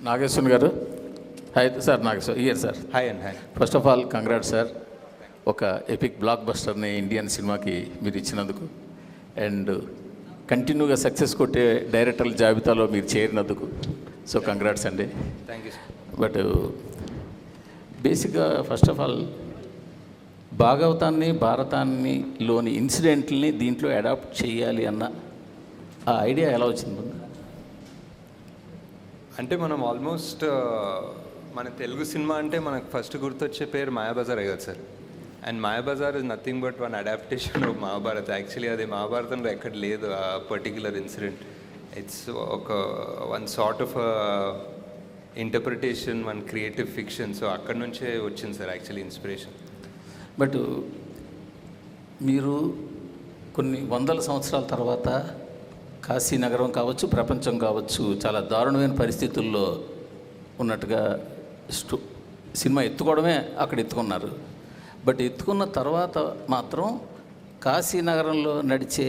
నాగేశ్వర్ గారు, hi sir. Nageshwar year sir. Hi and hi. First of all congrats sir, ఒక epic block బస్టర్ని Indian సినిమాకి మీరు ఇచ్చినందుకు, అండ్ కంటిన్యూగా సక్సెస్ కొట్టే డైరెక్టర్ల జాబితాలో మీరు చేరినందుకు. సో కంగ్రాట్స్ అండి. Thank you sir. బట్ బేసిక్గా ఫస్ట్ ఆఫ్ ఆల్ భాగవతాన్ని, భారతాన్ని లోని ఇన్సిడెంట్ని దీంట్లో అడాప్ట్ చేయాలి అన్న ఆ ఐడియా ఎలా వచ్చింది? అంటే మనం ఆల్మోస్ట్ మన తెలుగు సినిమా అంటే మనకు ఫస్ట్ గుర్తొచ్చే పేరు మాయాబజార్ కదా sir. And Mayabazar is nothing but one adaptation of Mahabharat. Actually అది మహాభారతంలో ఎక్కడ లేదు ఆ పర్టిక్యులర్ ఇన్సిడెంట్. ఇట్స్ ఒక one sort of interpretation, one creative fiction. So అక్కడి నుంచే వచ్చింది సార్ యాక్చువల్లీ ఇన్స్పిరేషన్. బట్ మీరు కొన్ని వందల సంవత్సరాల తర్వాత కాశీ నగరం కావచ్చు, ప్రపంచం కావచ్చు, చాలా దారుణమైన పరిస్థితుల్లో ఉన్నట్టుగా సినిమా ఎత్తుకోవడమే అక్కడ ఎత్తుకున్నారు. బట్ ఎత్తుకున్న తర్వాత మాత్రం కాశీ నగరంలో నడిచే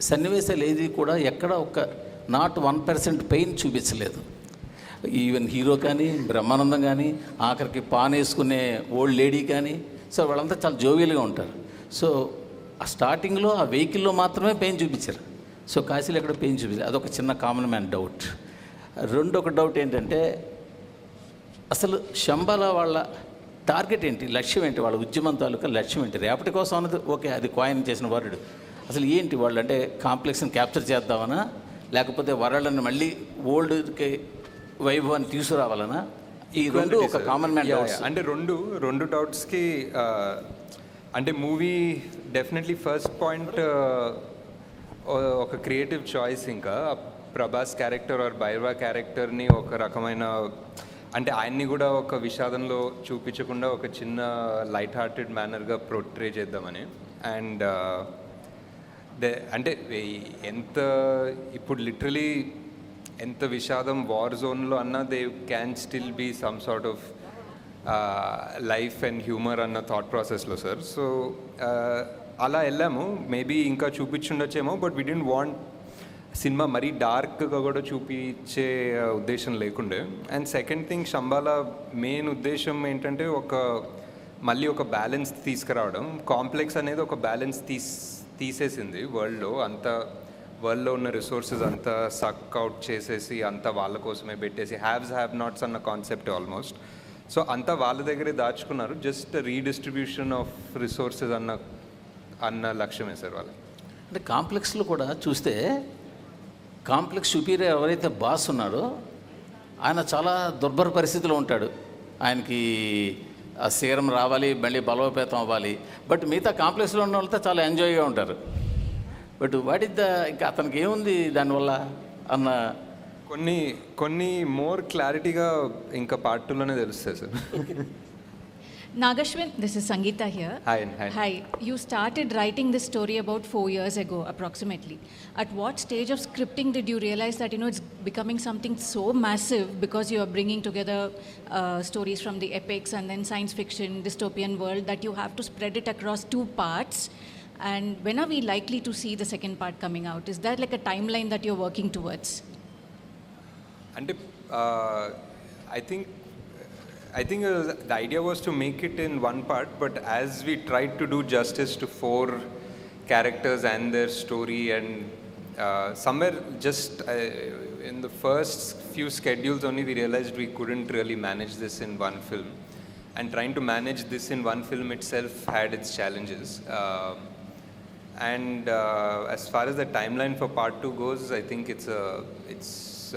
సన్నివేశాలు ఏది కూడా ఎక్కడ ఒక నాట్ 1% పెయిన్ చూపించలేదు. ఈవెన్ హీరో కానీ, బ్రహ్మానందం కానీ, ఆఖరికి పాన్ వేసుకునే ఓల్డ్ లేడీ కానీ, సో వాళ్ళంతా చాలా జోవియల్గా ఉంటారు. సో ఆ స్టార్టింగ్లో ఆ వెహికల్లో మాత్రమే పెయిన్ చూపించారు. సో కాశీలో ఎక్కడ పెయిన్ చూపించారు. అదొక చిన్న కామన్ మ్యాన్ డౌట్. రెండొక డౌట్ ఏంటంటే, అసలు శంబాల వాళ్ళ టార్గెట్ ఏంటి, లక్ష్యం ఏంటి, వాళ్ళ ఉద్యమం తాలూకా లక్ష్యం ఏంటి? రేపటి కోసం అన్నది ఓకే, అది కాయిన్ చేసిన వరల్డ్. అసలు ఏంటి వాళ్ళు అంటే కాంప్లెక్స్ని క్యాప్చర్ చేద్దామనా, లేకపోతే వరల్డ్ని మళ్ళీ ఓల్డ్కి వైభవాన్ని తీసుకురావాలనా? ఈ రెండు ఒక కామన్ మ్యాన్ డౌట్స్. అంటే రెండు డౌట్స్కి అంటే మూవీ డెఫినెట్లీ ఫస్ట్ పాయింట్ ఒక క్రియేటివ్ చాయిస్. ఇంకా ప్రభాస్ క్యారెక్టర్ ఆర్ భైరవ క్యారెక్టర్ని ఒక రకమైన అంటే ఆయన్ని కూడా ఒక విషాదంలో చూపించకుండా ఒక చిన్న లైట్ హార్టెడ్ మేనర్గా పోర్ట్రే చేద్దామని. అండ్ అంటే ఎంత ఇప్పుడు లిటరలీ ఎంత విషాదం వార్ జోన్లో అన్నా they can still be some sort of life and humour అన్న థాట్ ప్రాసెస్లో సార్. సో అలా వెళ్ళాము. మేబీ ఇంకా చూపించుండొచ్చేమో, but we don't want cinema మరీ డార్క్గా కూడా చూపించే ఉద్దేశం లేకుండే. And second thing, Shambhala main ఉద్దేశం ఏంటంటే మళ్ళీ ఒక బ్యాలెన్స్ తీసుకురావడం. కాంప్లెక్స్ అనేది ఒక బ్యాలెన్స్ తీసేసింది వరల్డ్లో. వరల్డ్లో ఉన్న రిసోర్సెస్ అంతా సక్ అవుట్ చేసేసి అంతా వాళ్ళ కోసమే పెట్టేసి హ్యావ్స్ హ్యావ్ నాట్స్ అన్న కాన్సెప్ట్ ఆల్మోస్ట్. సో అంతా వాళ్ళ దగ్గరే దాచుకున్నారు. జస్ట్ రీడిస్ట్రిబ్యూషన్ ఆఫ్ రిసోర్సెస్ అన్న లక్ష్యమే సార్ వాళ్ళు. అంటే కాంప్లెక్స్లో కూడా చూస్తే కాంప్లెక్స్ సుపీరియర్ ఎవరైతే బాస్ ఉన్నాడో ఆయన చాలా దుర్భర పరిస్థితిలో ఉంటాడు. ఆయనకి ఆ సీరం రావాలి, మళ్ళీ బలోపేతం అవ్వాలి. బట్ మిగతా కాంప్లెక్స్లో ఉన్న వాళ్ళతో చాలా ఎంజాయ్గా ఉంటారు. బట్ వాట్ ఇస్ ఇంకా అతనికి ఏముంది దానివల్ల అన్న కొన్ని మోర్ క్లారిటీగా ఇంకా పార్ట్ 2లోనే తెలుస్తాయి sir. Nagashwin, this is Sangeeta here. Hi. Hi. You started writing this story about 4 years ago, approximately. At what stage of scripting did you realize that, it's becoming something so massive because you are bringing together stories from the epics and then science fiction, dystopian world, that you have to spread it across 2 parts? And when are we likely to see the second part coming out? Is there like a timeline that you're working towards? And I think the idea was to make it in one part, but as we tried to do justice to 4 characters and their story, and somewhere just in the first few schedules only we realized we couldn't really manage this in one film, and trying to manage this in one film itself had its challenges. And as far as the timeline for part 2 goes, I think it's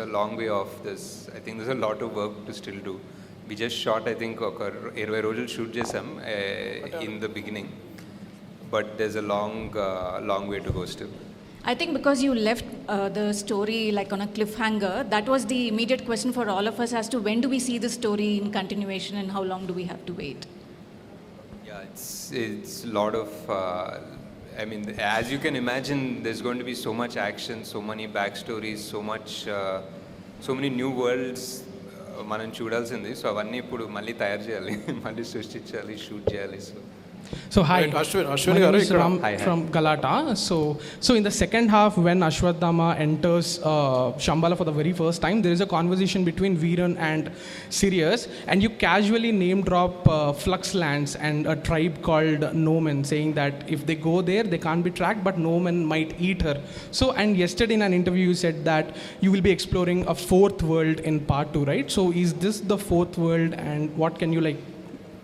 a long way off this. I think there's a lot of work to still do. We just shot, I think, ఒక 20 రోజులు shoot చేసాం in the beginning, but there's a long way to go still. I think because you left the story like on a cliffhanger, that was the immediate question for all of us as to when do we see the story in continuation and how long do we have to wait? Yeah, it's a lot of I mean, as you can imagine, there's going to be so much action, so many backstories, so many new worlds మనం చూడాల్సింది. So అవన్నీ ఇప్పుడు మళ్ళీ తయారు చేయాలి, మళ్ళీ సృష్టించాలి, shoot చేయాలి. So So hi, Right, Ashwin my garu name is ikkada. Ram Hi. from Galata. So in the second half, when Ashwadhama enters Shambhala for the very first time, there is a conversation between Veeran and Sirius, and you casually name drop Flux Lands and a tribe called Nomen, saying that if they go there, they can't be tracked, but Nomen might eat her. So, and yesterday in an interview, you said that you will be exploring a fourth world in part 2, right? So is this the fourth world, and what can you like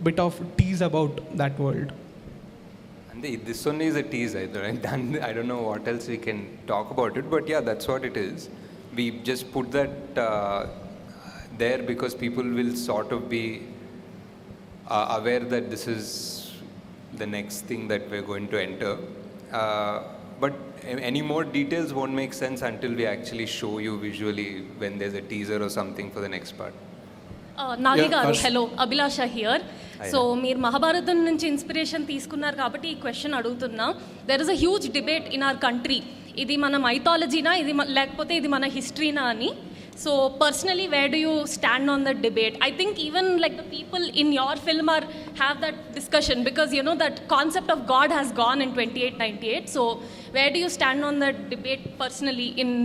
bit of tease about that world? And this one is a tease. I don't know what else we can talk about it, but yeah, that's what it is. We just put that there because people will sort of be aware that this is the next thing that we're going to enter. But any more details won't make sense until we actually show you visually when there's a teaser or something for the next part. Nagi Yeah, గారు Ash- hello Abhilasha here Hi. So మీరు మహాభారతం నుంచి inspiration తీసుకున్నారు కాబట్టి ఈ question అడుగుతున్నా there is a huge debate in our country ఇది మన మైథాలజీనా ఇది లేకపోతే ఇది మన హిస్టరీనా అని so personally where do you stand on that debate I think even like the people in your film or have that discussion because you know that concept of God has gone in 2898 so where do you stand on that debate personally in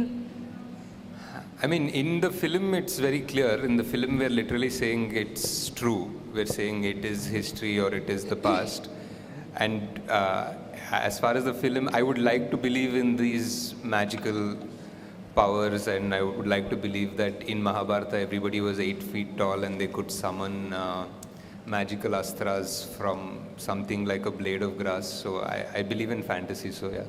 I mean, in the film, it's very clear. In the film, we're literally saying it's true. We're saying it is history or it is the past. And as far as the film, I would like to believe in these magical powers, and I would like to believe that in Mahabharata, everybody was 8 feet tall and they could summon magical astras from something like a blade of grass. So I believe in fantasy, so yeah.